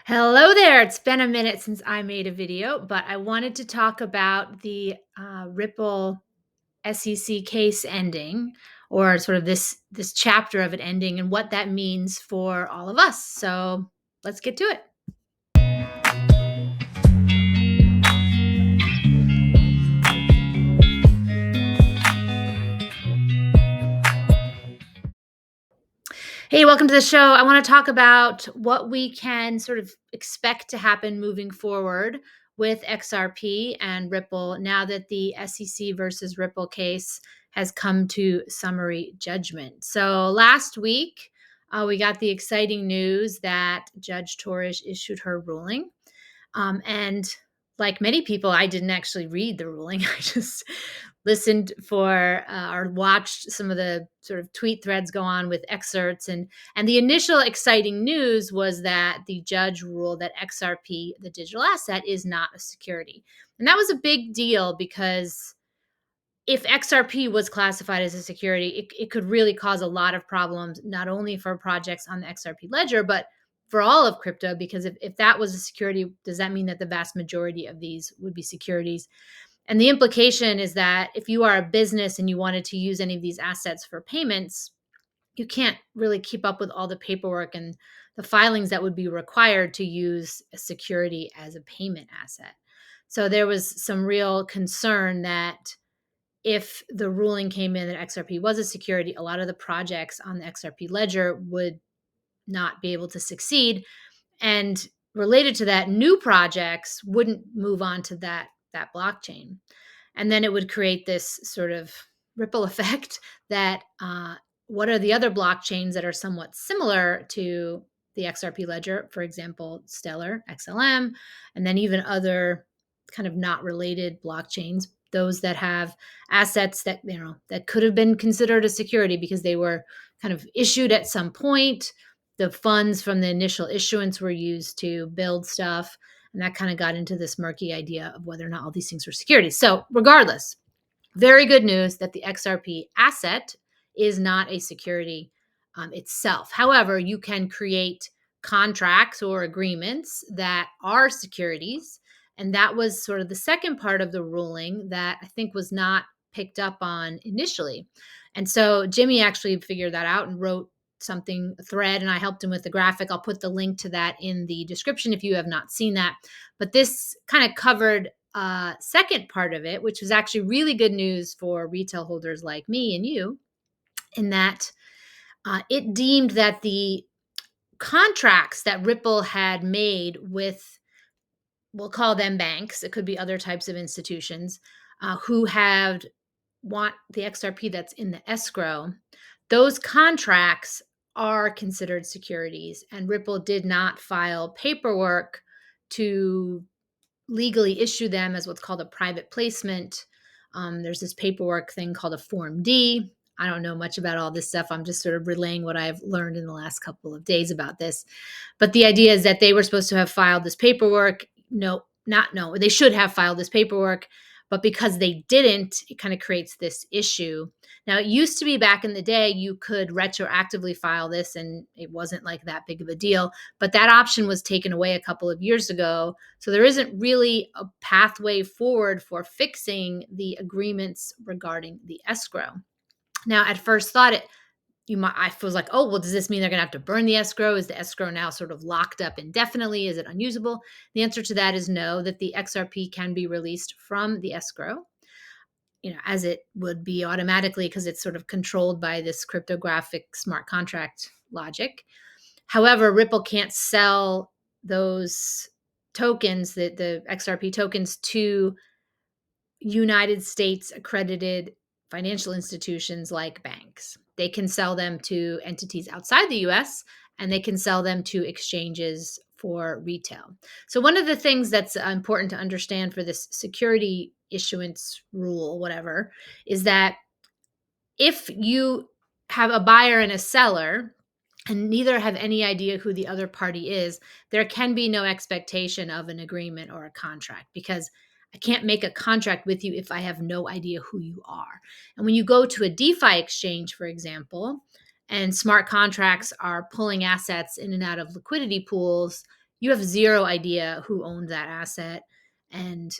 Hello there. It's been a minute since I made a video, but I wanted to talk about the Ripple SEC case ending, or sort of this chapter of it ending, and what that means for all of us. So let's get to it. Hey, welcome to the show. I want to talk about what we can sort of expect to happen moving forward with XRP and Ripple now that the SEC versus Ripple case has come to summary judgment. So last week, we got the exciting news that Judge Torish issued her ruling. And like many people, I didn't actually read the ruling. I just listened for or watched some of the sort of tweet threads go on with excerpts. And the initial exciting news was that the judge ruled that XRP, the digital asset, is not a security. And that was a big deal because if XRP was classified as a security, it could really cause a lot of problems, not only for projects on the XRP ledger, but for all of crypto. Because if that was a security, does that mean that the vast majority of these would be securities? And the implication is that if you are a business and you wanted to use any of these assets for payments, you can't really keep up with all the paperwork and the filings that would be required to use a security as a payment asset. So there was some real concern that if the ruling came in that XRP was a security, a lot of the projects on the XRP ledger would not be able to succeed. And related to that, new projects wouldn't move on to that blockchain. And then it would create this sort of ripple effect that what are the other blockchains that are somewhat similar to the XRP ledger, for example, Stellar, XLM, and then even other kind of not related blockchains, those that have assets that that could have been considered a security because they were kind of issued at some point. The funds from the initial issuance were used to build stuff, and that kind of got into this murky idea of whether or not all these things were securities. So regardless, very good news that the XRP asset is not a security itself. However, you can create contracts or agreements that are securities. And that was sort of the second part of the ruling that I think was not picked up on initially. And so Jimmy actually figured that out and wrote something, a thread, and I helped him with the graphic. I'll put the link to that in the description if you have not seen that. But this kind of covered second part of it, which was actually really good news for retail holders like me and you, in that it deemed that the contracts that Ripple had made with, we'll call them banks, it could be other types of institutions, who have want the XRP that's in the escrow, those contracts are considered securities. And Ripple did not file paperwork to legally issue them as what's called a private placement. There's this paperwork thing called a Form D. I don't know much about all this stuff. I'm just sort of relaying what I've learned in the last couple of days about this. But the idea is that they were supposed to have filed this paperwork. No, not no. They should have filed this paperwork, but because they didn't, it kind of creates this issue. Now, it used to be back in the day, you could retroactively file this and it wasn't like that big of a deal. But that option was taken away a couple of years ago. So there isn't really a pathway forward for fixing the agreements regarding the escrow. Now, at first thought, I was like, oh, well, does this mean they're going to have to burn the escrow? Is the escrow now sort of locked up indefinitely? Is it unusable? The answer to that is no, that the XRP can be released from the escrow, as it would be automatically because it's sort of controlled by this cryptographic smart contract logic. However, Ripple can't sell those tokens, the XRP tokens, to United States accredited financial institutions like banks. They can sell them to entities outside the US, and they can sell them to exchanges for retail. So, one of the things that's important to understand for this security issuance rule, whatever, is that if you have a buyer and a seller, and neither have any idea who the other party is, there can be no expectation of an agreement or a contract because I can't make a contract with you if I have no idea who you are. And when you go to a DeFi exchange, for example, and smart contracts are pulling assets in and out of liquidity pools, you have zero idea who owned that asset, and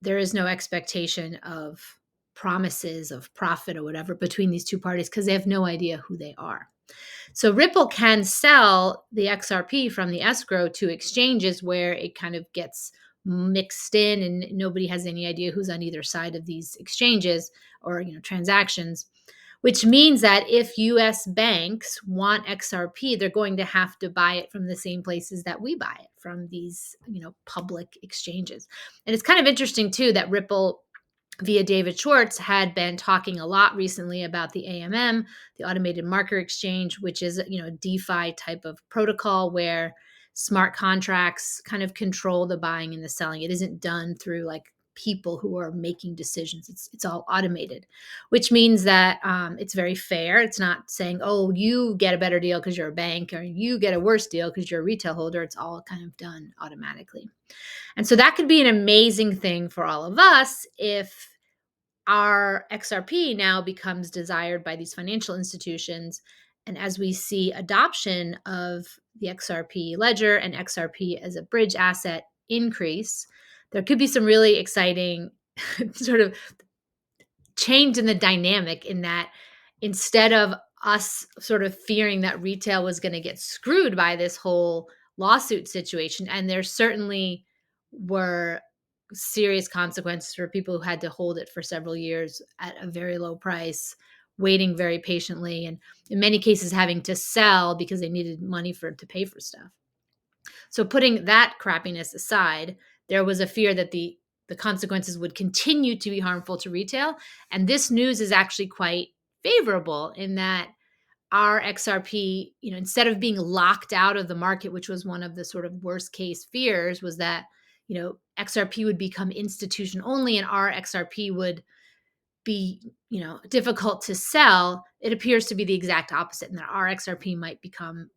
there is no expectation of promises of profit or whatever between these two parties because they have no idea who they are. So Ripple can sell the XRP from the escrow to exchanges where it kind of gets mixed in and nobody has any idea who's on either side of these exchanges or transactions, which means that if US banks want XRP, they're going to have to buy it from the same places that we buy it from, these public exchanges. And it's kind of interesting too that Ripple via David Schwartz had been talking a lot recently about the AMM, the automated market exchange, which is a DeFi type of protocol where smart contracts kind of control the buying and the selling. It isn't done through like people who are making decisions. It's all automated, which means that it's very fair. It's not saying, oh, you get a better deal because you're a bank, or you get a worse deal because you're a retail holder. It's all kind of done automatically. And so that could be an amazing thing for all of us if our XRP now becomes desired by these financial institutions. And as we see adoption of the XRP ledger and XRP as a bridge asset increase, there could be some really exciting sort of change in the dynamic, in that instead of us sort of fearing that retail was going to get screwed by this whole lawsuit situation, and there certainly were serious consequences for people who had to hold it for several years at a very low price, waiting very patiently, and in many cases having to sell because they needed money to pay for stuff. So putting that crappiness aside, there was a fear that the consequences would continue to be harmful to retail. And this news is actually quite favorable in that our XRP, instead of being locked out of the market, which was one of the sort of worst case fears, was that, XRP would become institution only and our XRP would be, difficult to sell. It appears to be the exact opposite, and that our XRP might become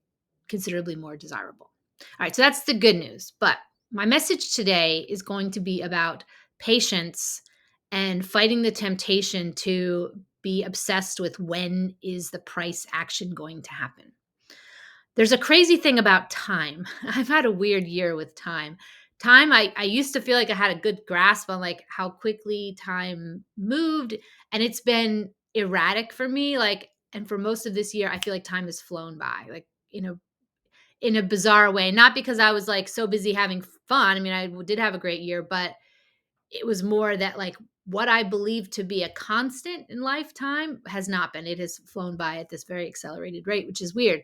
considerably more desirable. All right, so that's the good news. But my message today is going to be about patience and fighting the temptation to be obsessed with when is the price action going to happen. There's a crazy thing about time. I've had a weird year with time. I used to feel like I had a good grasp on like how quickly time moved, and it's been erratic for me. And for most of this year, I feel like time has flown by, like, in a bizarre way. Not because I was like so busy having fun. I mean, I did have a great year, but it was more that like what I believe to be a constant in lifetime has not been. It has flown by at this very accelerated rate, which is weird.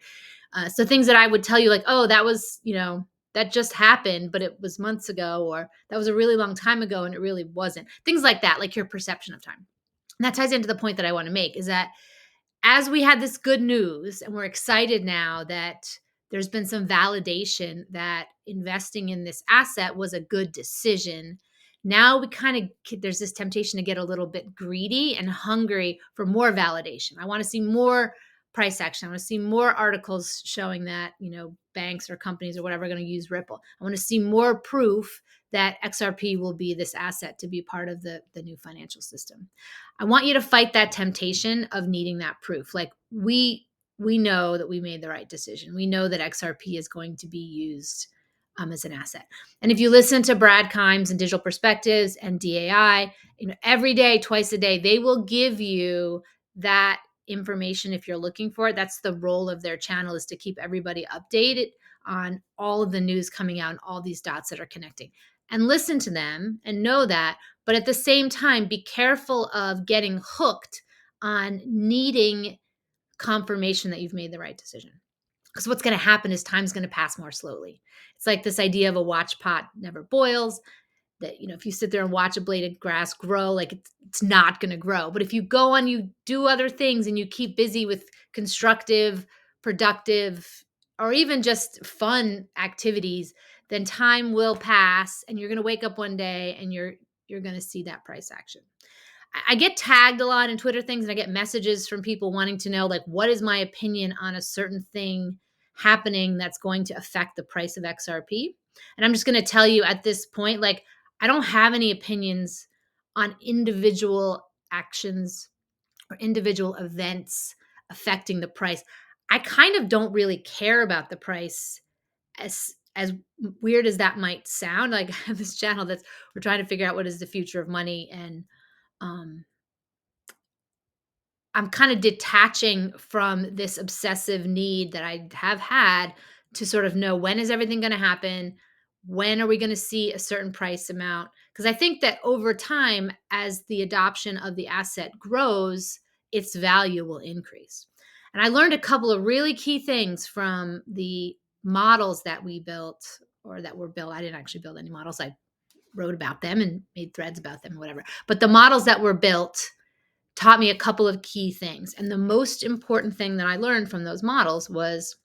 So things that I would tell you like, oh, that was, that just happened, but it was months ago, or that was a really long time ago and it really wasn't. Things like that, like your perception of time. And that ties into the point that I want to make, is that as we had this good news and we're excited now that there's been some validation that investing in this asset was a good decision, now we kind of, there's this temptation to get a little bit greedy and hungry for more validation. I want to see more price action. I want to see more articles showing that, banks or companies or whatever are going to use Ripple. I want to see more proof that XRP will be this asset to be part of the new financial system. I want you to fight that temptation of needing that proof. Like we know that we made the right decision. We know that XRP is going to be used as an asset. And if you listen to Brad Kimes and Digital Perspectives and DAI, every day, twice a day, they will give you that information if you're looking for it. That's the role of their channel, is to keep everybody updated on all of the news coming out and all these dots that are connecting. And listen to them and know that. But at the same time, be careful of getting hooked on needing confirmation that you've made the right decision. Because what's going to happen is time's going to pass more slowly. It's like this idea of a watch pot never boils, that, if you sit there and watch a blade of grass grow, like it's not going to grow. But if you go on, you do other things and you keep busy with constructive, productive, or even just fun activities, then time will pass and you're going to wake up one day and you're going to see that price action. I get tagged a lot in Twitter things, and I get messages from people wanting to know, like, what is my opinion on a certain thing happening that's going to affect the price of XRP? And I'm just going to tell you at this point, like, I don't have any opinions on individual actions or individual events affecting the price. I kind of don't really care about the price as as weird as that might sound, like I have this channel that's we're trying to figure out what is the future of money, and um, I'm kind of detaching from this obsessive need that I have had to sort of know, when is everything going to happen? When are we going to see a certain price amount? Because I think that over time, as the adoption of the asset grows, its value will increase. And I learned a couple of really key things from the models that we built, or that were built. I didn't actually build any models. I wrote about them and made threads about them, whatever. But the models that were built taught me a couple of key things. And the most important thing that I learned from those models was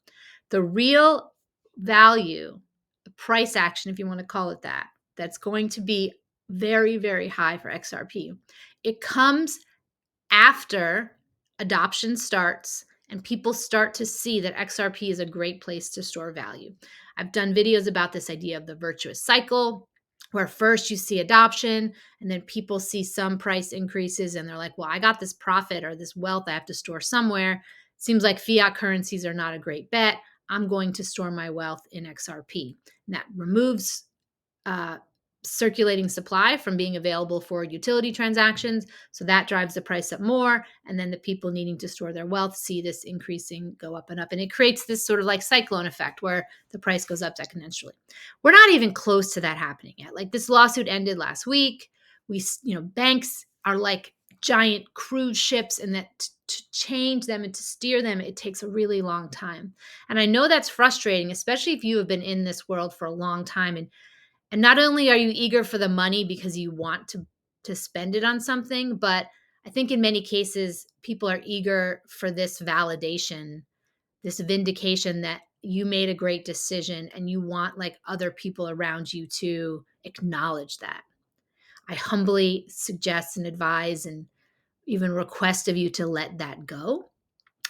the real value, the price action, if you want to call it that, that's going to be very, very high for XRP. It comes after adoption starts and people start to see that XRP is a great place to store value. I've done videos about this idea of the virtuous cycle, where first you see adoption and then people see some price increases and they're like, well, I got this profit or this wealth I have to store somewhere. Seems like fiat currencies are not a great bet. I'm going to store my wealth in XRP. And that removes uh, circulating supply from being available for utility transactions. So that drives the price up more. And then the people needing to store their wealth see this increasing, go up and up. And it creates this sort of like cyclone effect where the price goes up exponentially. We're not even close to that happening yet. Like, this lawsuit ended last week. Banks are like giant cruise ships, and that to change them and to steer them, it takes a really long time. And I know that's frustrating, especially if you have been in this world for a long time, and not only are you eager for the money because you want to spend it on something, but I think in many cases people are eager for this validation, this vindication that you made a great decision, and you want like other people around you to acknowledge that. I humbly suggest and advise and even request of you to let that go,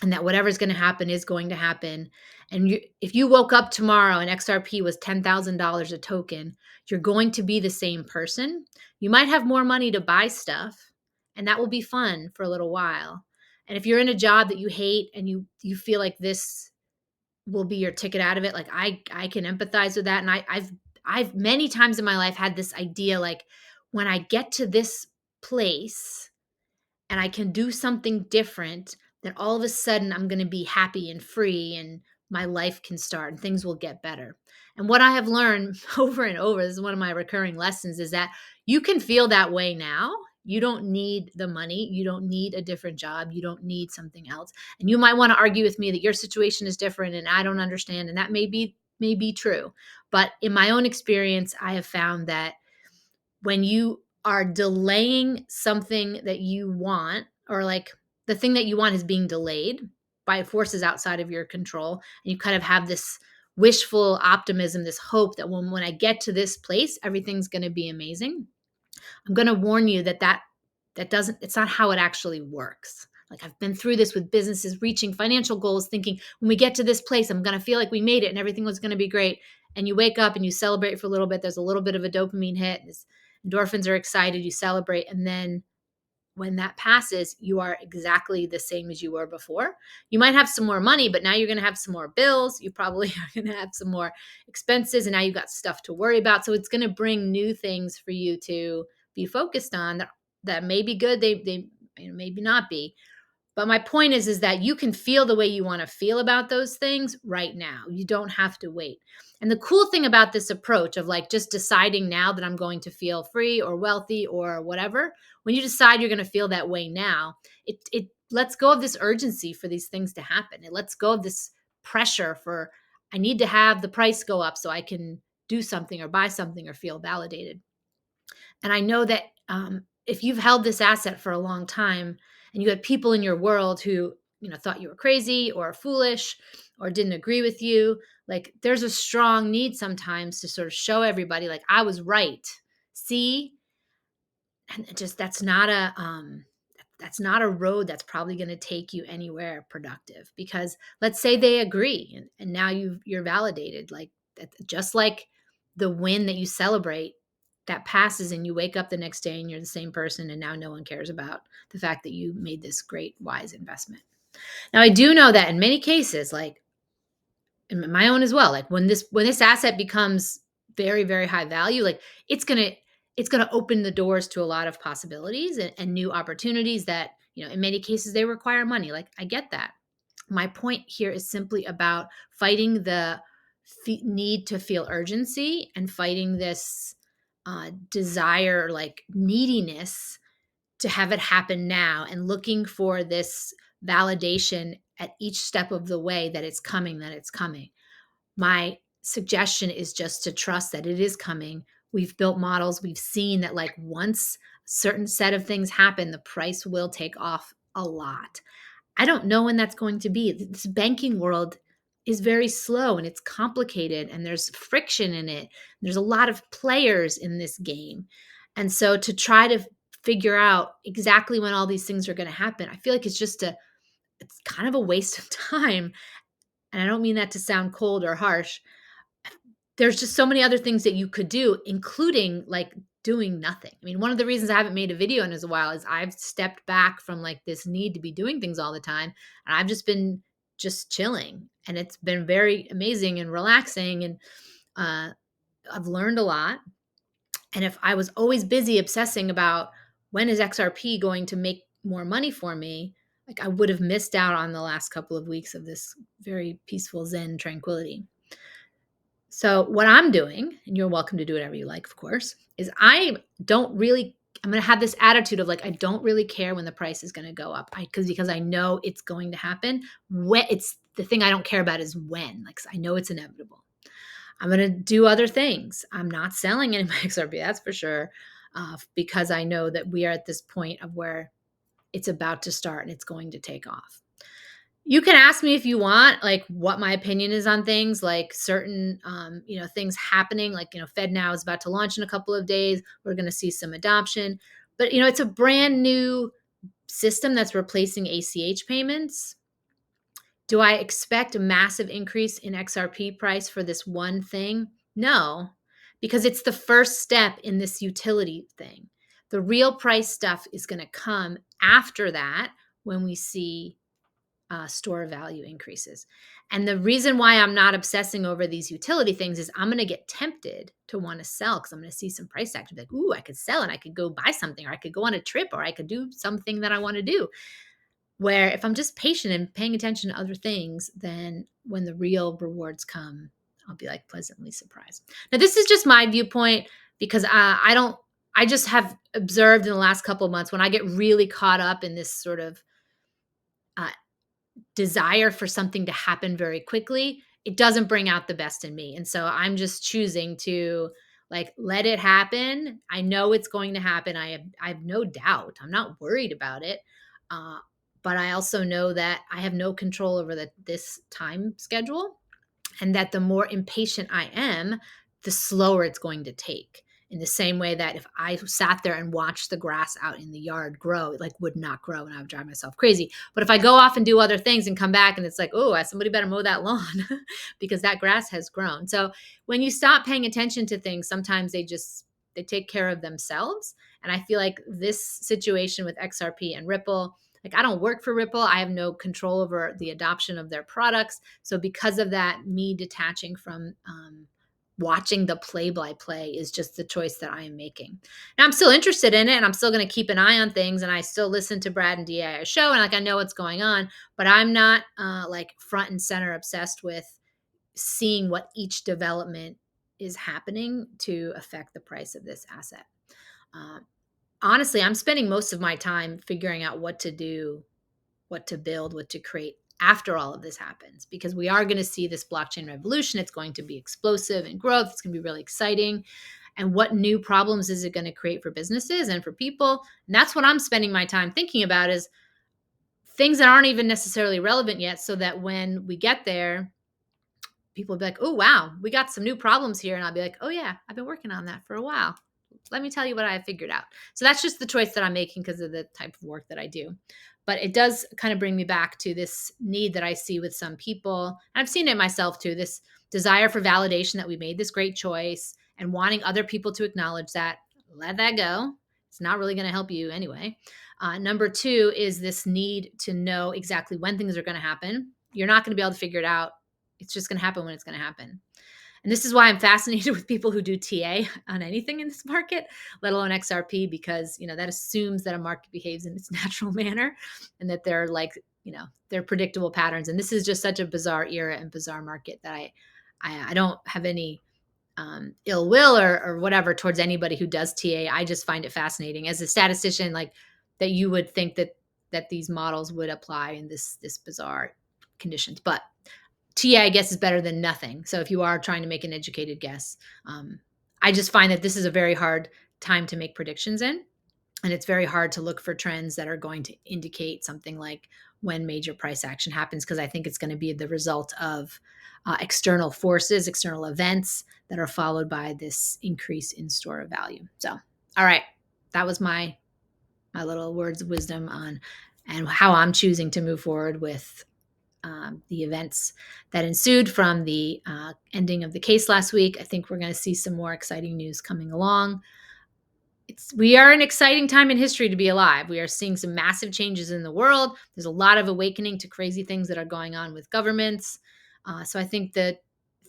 and that whatever's going to happen is going to happen. And if you woke up tomorrow and XRP was $10,000 a token, you're going to be the same person. You might have more money to buy stuff, and that will be fun for a little while. And if you're in a job that you hate and you feel like this will be your ticket out of it, like I can empathize with that. And I've many times in my life had this idea, like, when I get to this place and I can do something different, then all of a sudden I'm going to be happy and free, and my life can start and things will get better. And what I have learned over and over, this is one of my recurring lessons, is that you can feel that way now. You don't need the money. You don't need a different job. You don't need something else. And you might want to argue with me that your situation is different and I don't understand. And that may be true. But in my own experience, I have found that when you are delaying something that you want, or like the thing that you want is being delayed by forces outside of your control, and you kind of have this wishful optimism, this hope that when I get to this place, everything's going to be amazing. I'm going to warn you that doesn't, it's not how it actually works. Like, I've been through this with businesses reaching financial goals, thinking when we get to this place, I'm going to feel like we made it and everything was going to be great. And you wake up and you celebrate for a little bit. There's a little bit of a dopamine hit. Endorphins are excited. You celebrate. And then when that passes, you are exactly the same as you were before. You might have some more money, but now you're going to have some more bills. You probably are going to have some more expenses, and now you've got stuff to worry about. So it's going to bring new things for you to be focused on that may be good. They maybe not be. But my point is that you can feel the way you want to feel about those things right now. You don't have to wait. And the cool thing about this approach of like just deciding now that I'm going to feel free or wealthy or whatever, when you decide you're going to feel that way now, it lets go of this urgency for these things to happen. It lets go of this pressure for, I need to have the price go up so I can do something or buy something or feel validated. And I know that if you've held this asset for a long time and you had people in your world who, thought you were crazy or foolish or didn't agree with you, like, there's a strong need sometimes to sort of show everybody, like, I was right. See, and that's not a road that's probably going to take you anywhere productive, because let's say they agree, and now you're validated, like that, just like the win that you celebrate that passes, and you wake up the next day and you're the same person, and now no one cares about the fact that you made this great wise investment. Now, I do know that in many cases, like, and my own as well. Like when this asset becomes very, very high value, like it's gonna it's gonna open the doors to a lot of possibilities and new opportunities that, in many cases they require money. Like I get that. My point here is simply about fighting the need to feel urgency and fighting this desire, like neediness to have it happen now, and looking for this validation at each step of the way that it's coming, that it's coming. My suggestion is just to trust that it is coming. We've built models. We've seen that, like, once a certain set of things happen, the price will take off a lot. I don't know when that's going to be. This banking world is very slow and it's complicated and there's friction in it. There's a lot of players in this game. And so to try to figure out exactly when all these things are going to happen, I feel like it's kind of a waste of time. And I don't mean that to sound cold or harsh. There's just so many other things that you could do, including like doing nothing. I mean, one of the reasons I haven't made a video in as a while is I've stepped back from like this need to be doing things all the time. And I've just been just chilling. And it's been very amazing and relaxing. And uh, I've learned a lot. And if I was always busy obsessing about when is XRP going to make more money for me, like I would have missed out on the last couple of weeks of this very peaceful Zen tranquility. So what I'm doing, and you're welcome to do whatever you like, of course, is I'm going to have this attitude of like, I don't really care when the price is going to go up because I know it's going to happen. When it's the thing I don't care about is when, like, 'cause I know it's inevitable. I'm going to do other things. I'm not selling any of my XRP, that's for sure, because I know that we are at this point of where it's about to start and it's going to take off. You can ask me if you want, like, what my opinion is on things, like certain, things happening. Like, Fed now is about to launch in a couple of days. We're going to see some adoption, but it's a brand new system that's replacing ACH payments. Do I expect a massive increase in XRP price for this one thing? No, because it's the first step in this utility thing. The real price stuff is going to come after that when we see store value increases. And the reason why I'm not obsessing over these utility things is I'm going to get tempted to want to sell because I'm going to see some price action. Like, ooh, I could sell and I could go buy something, or I could go on a trip, or I could do something that I want to do. Where if I'm just patient and paying attention to other things, then when the real rewards come, I'll be like pleasantly surprised. Now, this is just my viewpoint because I just have observed in the last couple of months when I get really caught up in this sort of uh, desire for something to happen very quickly, it doesn't bring out the best in me. And so I'm just choosing to like let it happen. I know it's going to happen. I have no doubt. I'm not worried about it. Uh, but I also know that I have no control over this time schedule, and that the more impatient I am, the slower it's going to take. In the same way that if I sat there and watched the grass out in the yard grow, it like would not grow and I would drive myself crazy. But if I go off and do other things and come back and it's like, oh, somebody better mow that lawn because that grass has grown. So when you stop paying attention to things, sometimes they take care of themselves. And I feel like this situation with XRP and Ripple, like I don't work for Ripple. I have no control over the adoption of their products. So because of that, me detaching from watching the play by play is just the choice that I am making. Now I'm still interested in it and I'm still going to keep an eye on things, and I still listen to Brad and DI's show and like I know what's going on, but I'm not like front and center obsessed with seeing what each development is happening to affect the price of this asset. Uh, Honestly, I'm spending most of my time figuring out what to do, what to build, what to create after all of this happens, because we are going to see this blockchain revolution. It's going to be explosive in growth. It's going to be really exciting. And what new problems is it going to create for businesses and for people? And that's what I'm spending my time thinking about, is things that aren't even necessarily relevant yet, so that when we get there, people will be like, oh, wow, we got some new problems here. And I'll be like, oh, yeah, I've been working on that for a while. Let me tell you what I have figured out. So that's just the choice that I'm making because of the type of work that I do. But it does kind of bring me back to this need that I see with some people. And I've seen it myself too, this desire for validation that we made this great choice and wanting other people to acknowledge that. Let that go. It's not really going to help you anyway. Number two is this need to know exactly when things are going to happen. You're not going to be able to figure it out it's just going to happen when it's going to happen. And this is why I'm fascinated with people who do TA on anything in this market, let alone XRP, because that assumes that a market behaves in its natural manner, and that they're like, they're predictable patterns. And this is just such a bizarre era and bizarre market that I don't have any ill will or whatever towards anybody who does TA. I just find it fascinating as a statistician, like that you would think that these models would apply in this bizarre conditions. But TA, I guess, is better than nothing. So if you are trying to make an educated guess, I just find that this is a very hard time to make predictions in. And it's very hard to look for trends that are going to indicate something like when major price action happens, because I think it's going to be the result of external forces, external events that are followed by this increase in store of value. So, all right, that was my little words of wisdom on and how I'm choosing to move forward with the events that ensued from the ending of the case last week. I think we're going to see some more exciting news coming along. We are an exciting time in history to be alive. We are seeing some massive changes in the world. There's a lot of awakening to crazy things that are going on with governments. So I think the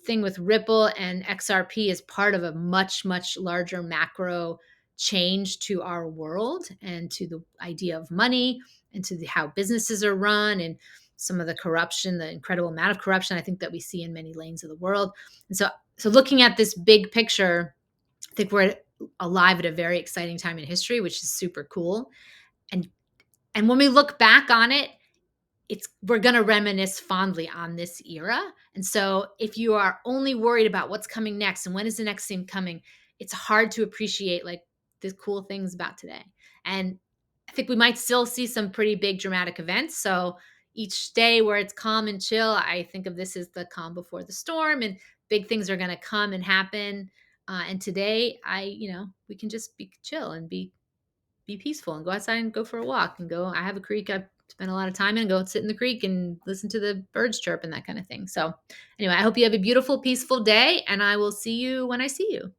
thing with Ripple and XRP is part of a much, much larger macro change to our world and to the idea of money and to how businesses are run and some of the corruption, the incredible amount of corruption I think that we see in many lanes of the world. And so looking at this big picture, I think we're alive at a very exciting time in history, which is super cool. And when we look back on it, we're going to reminisce fondly on this era. And so if you are only worried about what's coming next and when is the next thing coming, it's hard to appreciate like the cool things about today. And I think we might still see some pretty big dramatic events. So each day where it's calm and chill, I think of this as the calm before the storm, and big things are going to come and happen. And today, we can just be chill and be peaceful and go outside and go for a walk and go. I have a creek I spend a lot of time in, go sit in the creek and listen to the birds chirp and that kind of thing. So anyway, I hope you have a beautiful, peaceful day, and I will see you when I see you.